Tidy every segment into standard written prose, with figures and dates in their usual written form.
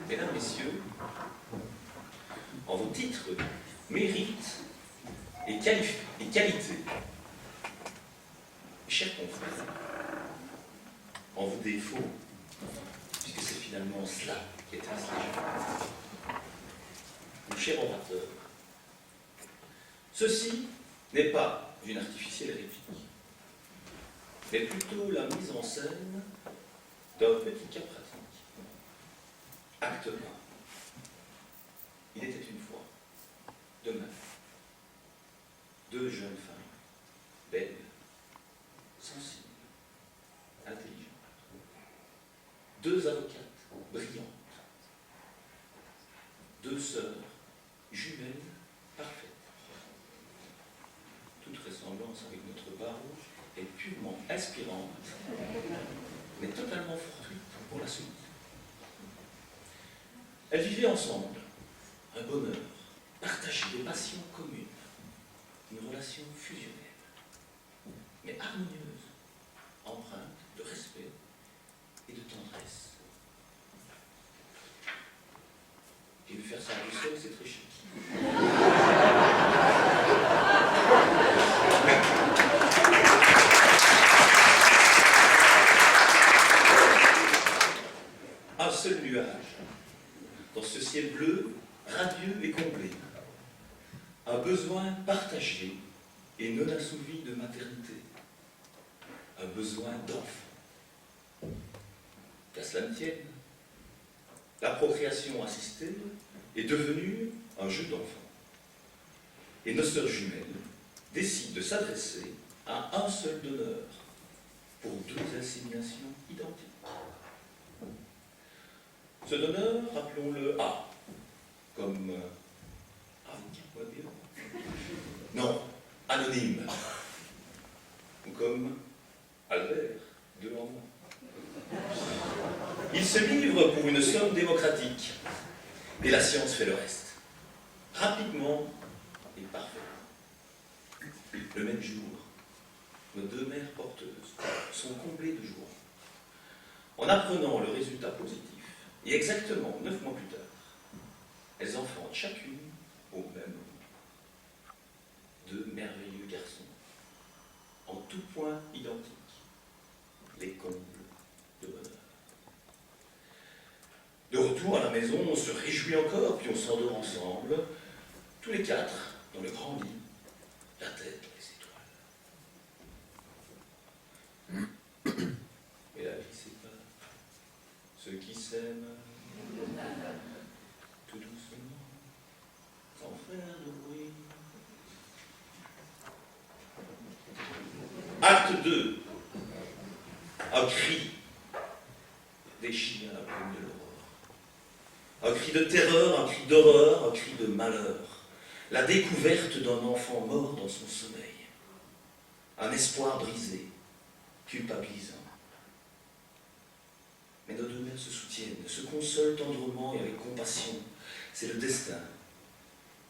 Mesdames, Messieurs, en vos titres, mérites et qualités, chers confrères, en vos défauts, puisque c'est finalement cela qui éteint les gens, mon cher orateur, ceci n'est pas une artificielle réplique, mais plutôt la mise en scène d'un petit cas pratique. Acte 1. Il était une fois, demain, deux jeunes femmes, belles, sensibles, intelligentes, deux avocates brillantes, deux sœurs jumelles parfaites. Toute ressemblance avec notre barreau est purement inspirante, mais totalement fortuite pour la suite. Elles vivaient ensemble un bonheur, partagé des passions communes, une relation fusionnelle, mais harmonieuse, empreinte de respect et de tendresse. Et de faire ça tout seul, c'est très chic. Un seul nuage, dans ce ciel bleu, radieux et comblé. Un besoin partagé et non assouvi de maternité. Un besoin d'enfant. Qu'à cela ne tienne, la procréation assistée est devenue un jeu d'enfant. Et nos sœurs jumelles décident de s'adresser à un seul donneur pour deux inséminations identiques. Ce donneur, appelons-le A, comme avocat, non, anonyme, ou comme Albert, de l'envoi. Il se livre pour une somme démocratique, et la science fait le reste. Rapidement et parfaitement. Le même jour, nos deux mères porteuses sont comblées de joie. En apprenant le résultat positif, et exactement 9 mois plus tard, elles enfantent chacune au même moment. Deux merveilleux garçons, en tout point identiques, les combles de bonheur. De retour à la maison, on se réjouit encore, puis on s'endort ensemble, tous les quatre, dans le grand lit, la tête dans les étoiles. Et la vie sépare ceux qui s'aiment tout doucement, sans faire de bruit. Acte 2. Un cri déchire la brume de l'aurore. Un cri de terreur, un cri d'horreur, un cri de malheur. La découverte d'un enfant mort dans son sommeil. Un espoir brisé, culpabilisant. Mais nos deux mères se soutiennent, se consolent tendrement et avec compassion. C'est le destin.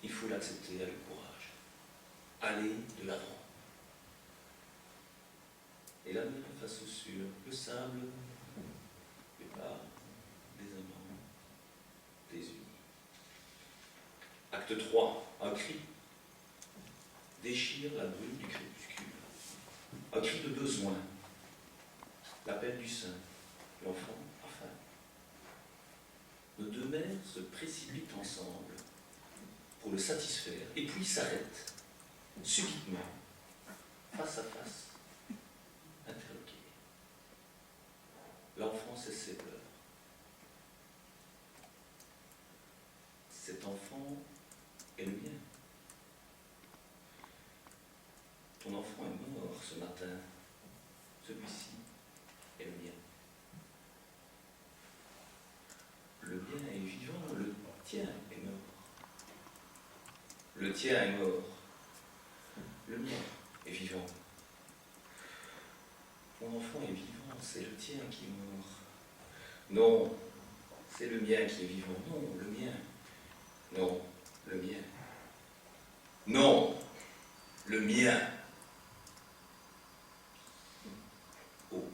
Il faut l'accepter avec courage. Aller de l'avant. Et la mère face sur le sable, les pas des amants, désunis. Acte 3, un cri déchire la brume du crépuscule. Un cri de besoin, l'appel du sein, l'enfant a faim. Nos deux mères se précipitent ensemble pour le satisfaire et puis s'arrêtent subitement, face à face. Interloqué. L'enfant cesse ses pleurs. Cet enfant est le mien. Ton enfant est mort ce matin. Celui-ci est le mien. Le mien est vivant, le tien est mort. Le tien est mort. Le mien est vivant. Mon enfant est vivant, c'est le tien qui est mort. Non, c'est le mien qui est vivant. Non, le mien. Non, le mien. Non, le mien. Oh,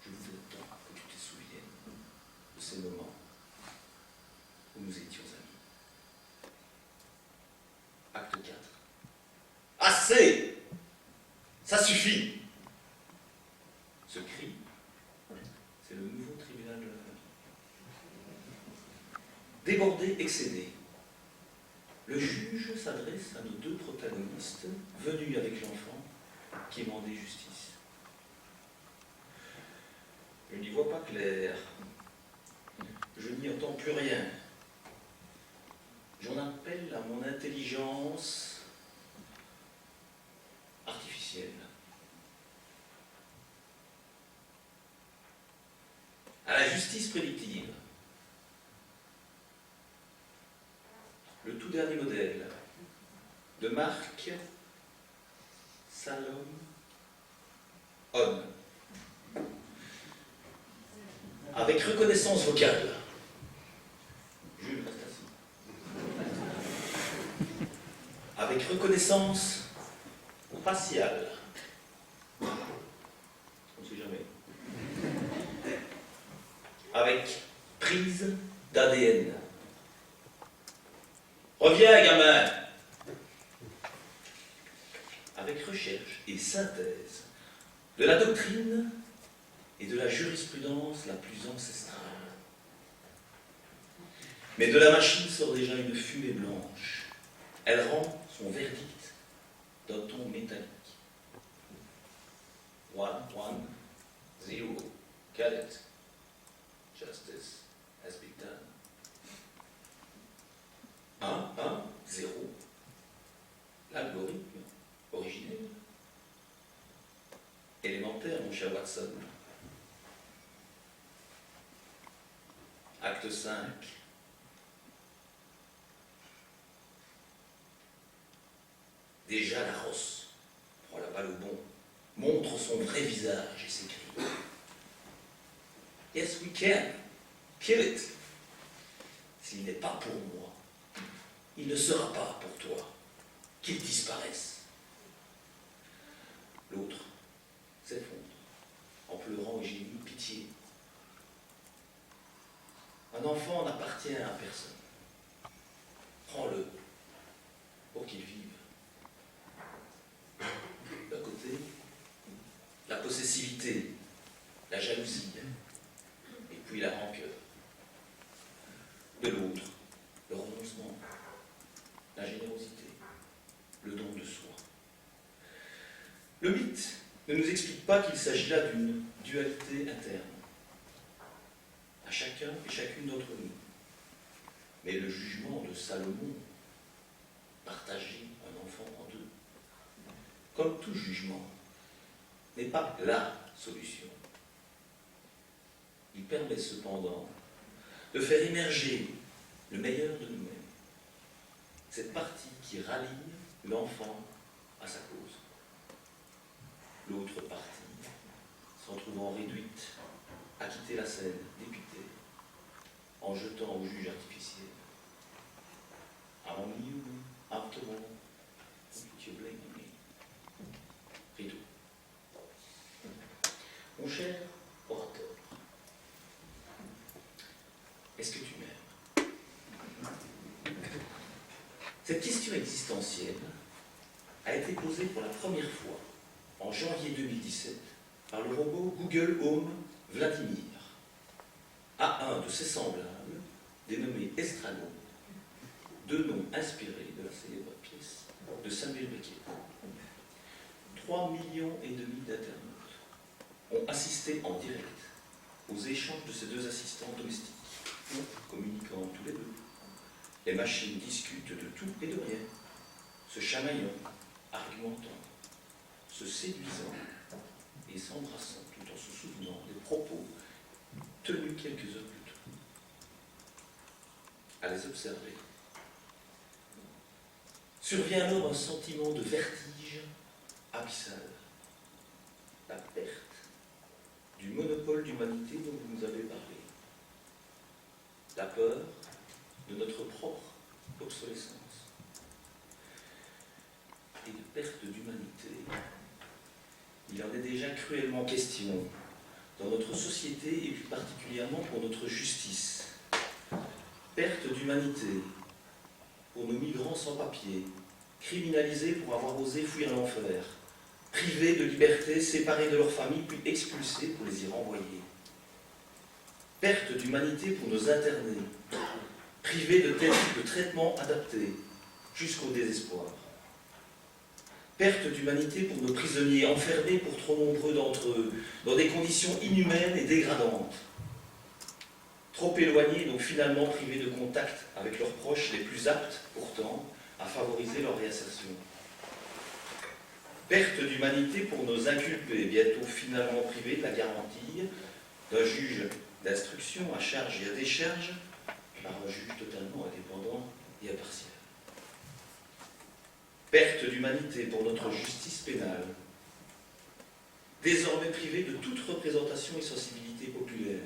je voudrais tant que tu te souviennes de ces moments Ça suffit. Ce cri, c'est le nouveau tribunal de la famille. Débordé, excédé, le juge s'adresse à nos deux protagonistes, venus avec l'enfant, qui demandait justice. Je n'y vois pas clair. Je n'y entends plus rien. J'en appelle à mon intelligence artificielle. À la justice prédictive. Le tout dernier modèle de Marc Salom On. Avec reconnaissance vocale. Jules reste assis. Avec reconnaissance faciale. On ne sait jamais. Avec prise d'ADN. Reviens, gamin! Avec recherche et synthèse de la doctrine et de la jurisprudence la plus ancestrale. Mais de la machine sort déjà une fumée blanche. Elle rend son verdict d'un ton métallique. 1, 1, 0, got it. Justice has been done. 1, 1, 0. L'algorithme originel. Élémentaire, mon cher Watson. Acte 5. Déjà la rosse prend la balle au bon, montre son vrai visage et s'écrie. Yes, we can. Kill it. S'il n'est pas pour moi, il ne sera pas pour toi. Qu'il disparaisse. L'autre s'effondre en pleurant et gémit pitié. Un enfant n'appartient à personne. Prends-le pour qu'il vive. D'un côté, la possessivité, la jalousie, et puis la rancœur. De l'autre, le renoncement, la générosité, le don de soi. Le mythe ne nous explique pas qu'il s'agit là d'une dualité interne, à chacun et chacune d'entre nous. Mais le jugement de Salomon, partager un enfant en deux, comme tout jugement, n'est pas la solution. Il permet cependant de faire émerger le meilleur de nous-mêmes, cette partie qui rallie l'enfant à sa cause. L'autre partie, se retrouvant réduite à quitter la scène dépitée, en jetant au juge artificiel. I'm you, after all, put your blame on me. Rideau. Mon cher orateur, est-ce que tu m'aimes? Cette question existentielle a été posée pour la première fois en janvier 2017 par le robot Google Home Vladimir à un de ses semblables dénommé Estragon, deux noms inspirés de la célèbre pièce de Samuel Beckett. 3,5 millions d'internautes ont assisté en direct aux échanges de ces deux assistants domestiques, communiquant tous les deux. Les machines discutent de tout et de rien, se chamaillant, argumentant, se séduisant et s'embrassant tout en se souvenant des propos tenus quelques heures plus tôt. À les observer, survient alors un sentiment de vertige abyssal, la perte du monopole d'humanité dont vous nous avez parlé, la peur de notre propre obsolescence et de perte d'humanité. Il en est déjà cruellement question dans notre société et plus particulièrement pour notre justice. Perte d'humanité pour nos migrants sans papier, criminalisés pour avoir osé fuir l'enfer, privés de liberté, séparés de leur famille, puis expulsés pour les y renvoyer. Perte d'humanité pour nos internés, privés de tel type de traitement adapté, jusqu'au désespoir. Perte d'humanité pour nos prisonniers, enfermés pour trop nombreux d'entre eux, dans des conditions inhumaines et dégradantes. Trop éloignés, donc finalement privés de contact avec leurs proches les plus aptes, pourtant, à favoriser leur réinsertion. Perte d'humanité pour nos inculpés, bientôt finalement privés de la garantie d'un juge d'instruction à charge et à décharge par un juge totalement indépendant et impartial. Perte d'humanité pour notre justice pénale, désormais privée de toute représentation et sensibilité populaire,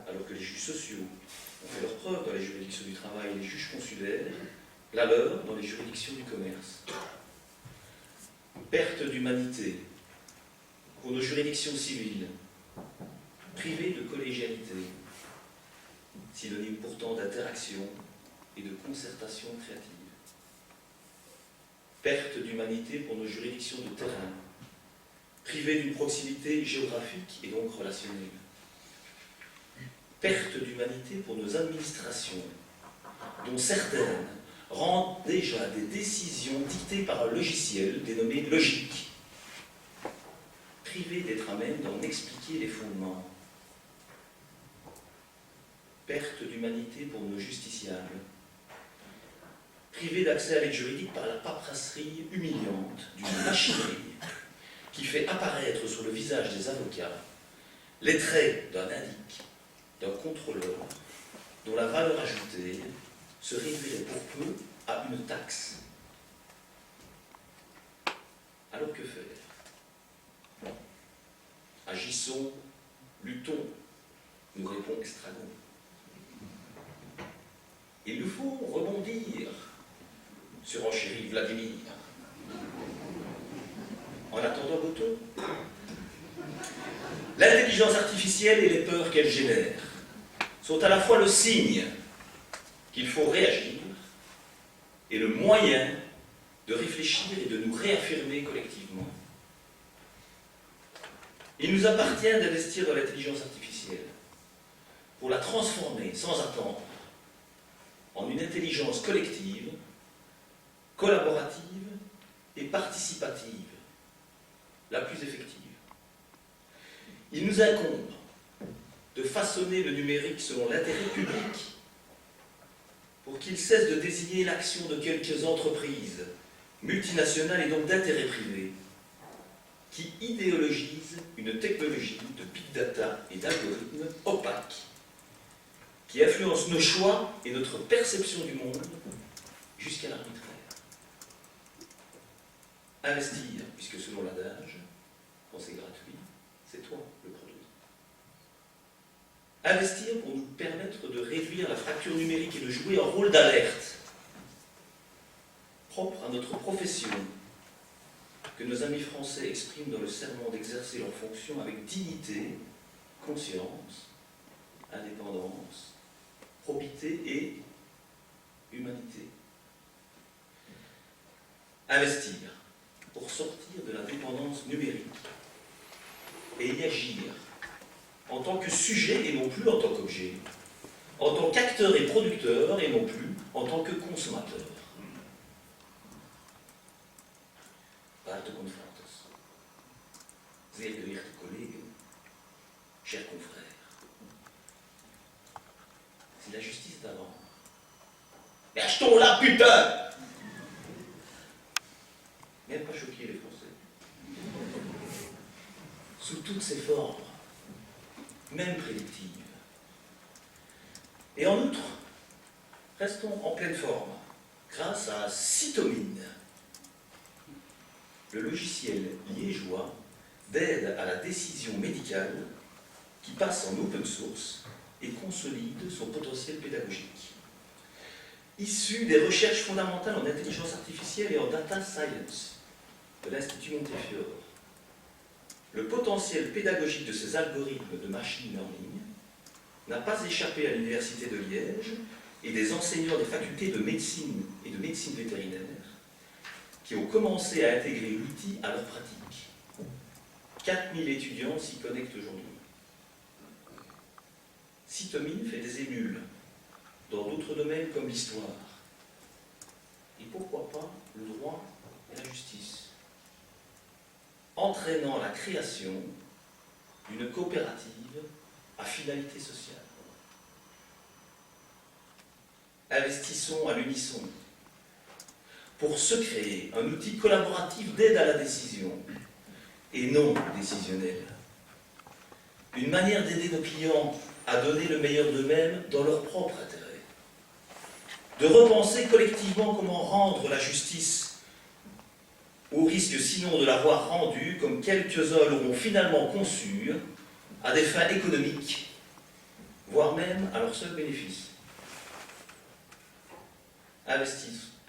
alors que les juges sociaux ont fait leur preuve dans les juridictions du travail et les juges consulaires, la leur dans les juridictions du commerce. Perte d'humanité pour nos juridictions civiles, privées de collégialité, synonyme pourtant d'interaction et de concertation créative. Perte d'humanité pour nos juridictions de terrain, privées d'une proximité géographique et donc relationnelle. Perte d'humanité pour nos administrations, dont certaines rendent déjà des décisions dictées par un logiciel dénommé logique, privées d'être à même d'en expliquer les fondements. Perte d'humanité pour nos justiciables, privés d'accès à l'aide juridique par la paperasserie humiliante d'une machinerie qui fait apparaître sur le visage des avocats les traits d'un indique, d'un contrôleur, dont la valeur ajoutée se réduirait pour peu à une taxe. Alors que faire? Agissons, luttons, nous répond Estragon. Il nous faut rebondir, surenchérit Vladimir. En attendant Botton, l'intelligence artificielle et les peurs qu'elle génère sont à la fois le signe qu'il faut réagir et le moyen de réfléchir et de nous réaffirmer collectivement. Il nous appartient d'investir dans l'intelligence artificielle pour la transformer sans attendre en une intelligence collective, collaborative et participative, la plus effective. Il nous incombe de façonner le numérique selon l'intérêt public pour qu'il cesse de désigner l'action de quelques entreprises multinationales et donc d'intérêt privé qui idéologisent une technologie de big data et d'algorithmes opaques qui influencent nos choix et notre perception du monde jusqu'à l'arbitraire. Investir, puisque selon l'adage, quand c'est gratuit, c'est toi le produit. Investir pour nous permettre de réduire la fracture numérique et de jouer un rôle d'alerte propre à notre profession, que nos amis français expriment dans le serment d'exercer leurs fonctions avec dignité, conscience, indépendance, probité et humanité. Investir pour sortir de la dépendance numérique et y agir en tant que sujet et non plus en tant qu'objet, en tant qu'acteur et producteur et non plus en tant que consommateur. Werte confratres, sehr geehrte Kollegen, chers confrères, c'est la justice d'avant. Mais achetons-la, putain! Même pas choquer les Français. Sous toutes ses formes, même prédictives. Et en outre, restons en pleine forme, grâce à Cytomine, le logiciel liégeois d'aide à la décision médicale qui passe en open source et consolide son potentiel pédagogique. Issu des recherches fondamentales en intelligence artificielle et en data science de l'Institut Montefiore, le potentiel pédagogique de ces algorithmes de machine learning n'a pas échappé à l'Université de Liège et des enseignants des facultés de médecine et de médecine vétérinaire qui ont commencé à intégrer l'outil à leur pratique. 4000 étudiants s'y connectent aujourd'hui. Cytomine fait des émules dans d'autres domaines comme l'histoire. Et pourquoi pas le droit et la justice, entraînant la création d'une coopérative à finalité sociale. Investissons à l'unisson pour se créer un outil collaboratif d'aide à la décision et non décisionnel. Une manière d'aider nos clients à donner le meilleur d'eux-mêmes dans leur propre intérêt. De repenser collectivement comment rendre la justice, au risque sinon de l'avoir rendue comme quelques-uns l'auront finalement conçue, à des fins économiques, voire même à leur seul bénéfice.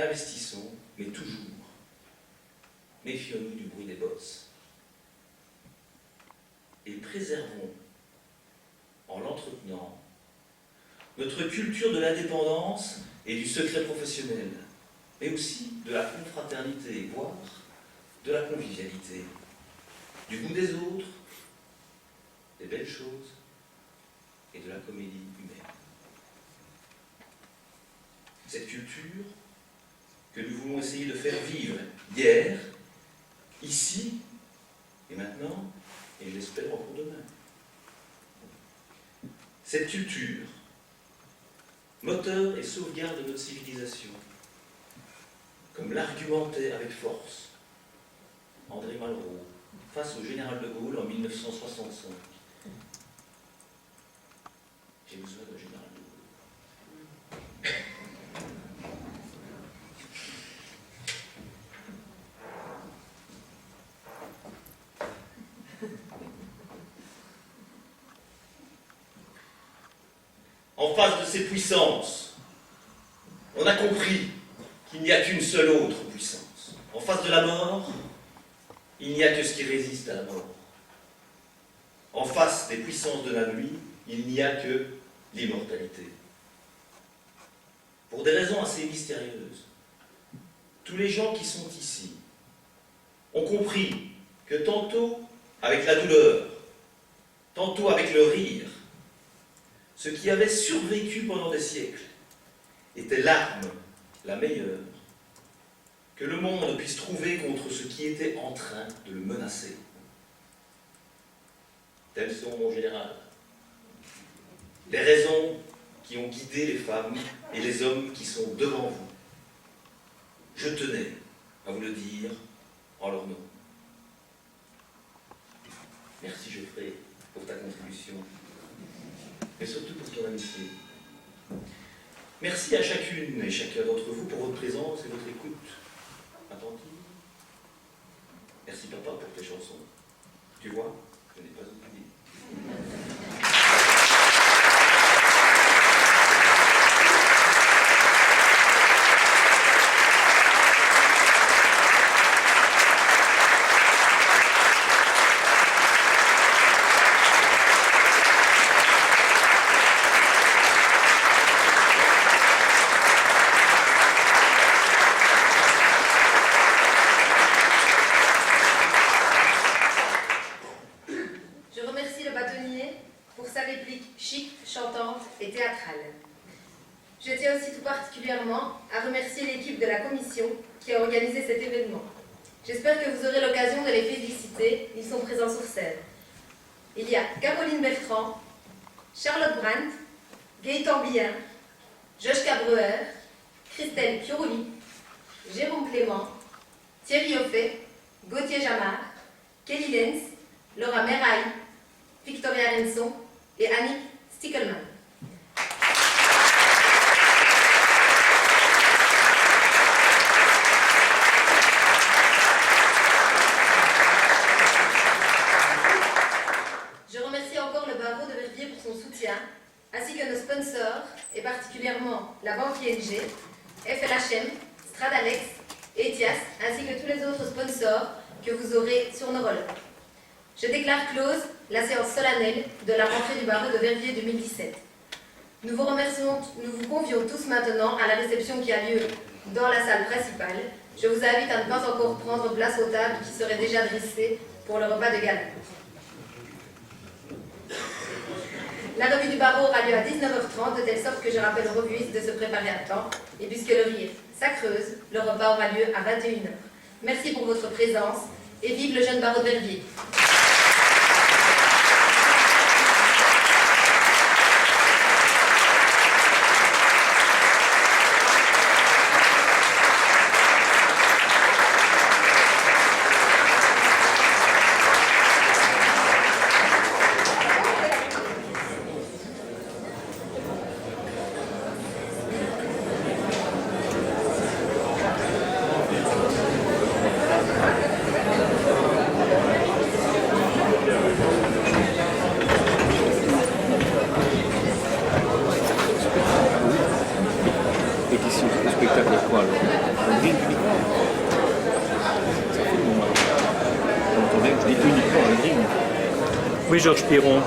Investissons, mais toujours. Méfions-nous du bruit des bosses. Et préservons, en l'entretenant, notre culture de l'indépendance et du secret professionnel, mais aussi de la confraternité, voire de la convivialité, du goût des autres, des belles choses et de la comédie humaine. Cette culture que nous voulons essayer de faire vivre hier, ici et maintenant, et je l'espère encore demain. Cette culture, moteur et sauvegarde de notre civilisation, comme l'argumentait avec force André Malraux face au général de Gaulle en 1965. J'ai besoin d'un général de Gaulle. En face de ces puissances, on a compris qu'il n'y a qu'une seule autre puissance. En face de la mort, il n'y a que ce qui résiste à la mort. En face des puissances de la nuit, il n'y a que l'immortalité. Pour des raisons assez mystérieuses, tous les gens qui sont ici ont compris que tantôt avec la douleur, tantôt avec le rire, ce qui avait survécu pendant des siècles était l'arme la meilleure que le monde puisse trouver contre ce qui était en train de le menacer. Telles sont, mon général, les raisons qui ont guidé les femmes et les hommes qui sont devant vous. Je tenais à vous le dire en leur nom. Merci Geoffrey pour ta contribution, mais surtout pour ton amitié. Merci à chacune et chacun d'entre vous pour votre présence et votre écoute attentive. Merci papa pour tes chansons. Tu vois, je n'ai pas oublié. Je tiens aussi tout particulièrement à remercier l'équipe de la commission qui a organisé cet événement. J'espère que vous aurez l'occasion de les féliciter, ils sont présents sur scène. Il y a Caroline Bertrand, Charlotte Brandt, Gaëtan Billin, Joschka Breuer, Christelle Pioroli, Jérôme Clément, Thierry Hoffet, Gauthier Jamard, Kelly Lenz, Laura Meraille, Victoria Renson et Annick Stickelmann. Je remercie encore le barreau de Verviers pour son soutien, ainsi que nos sponsors, et particulièrement la banque ING, FLHM, Stradalex, Etias, ainsi que tous les autres sponsors que vous aurez sur nos relais. Je déclare close la séance solennelle de la rentrée du barreau de Verviers 2017. Nous vous convions tous maintenant à la réception qui a lieu dans la salle principale, Je vous invite à ne pas encore prendre place aux tables qui seraient déjà dressées pour le repas de gala. La revue du barreau aura lieu à 19h30, de telle sorte que je rappelle aux revuistes de se préparer à temps. Et puisque le rire, ça creuse, le repas aura lieu à 21h. Merci pour votre présence et vive le jeune barreau de Verviers. Oui, Georges Piron.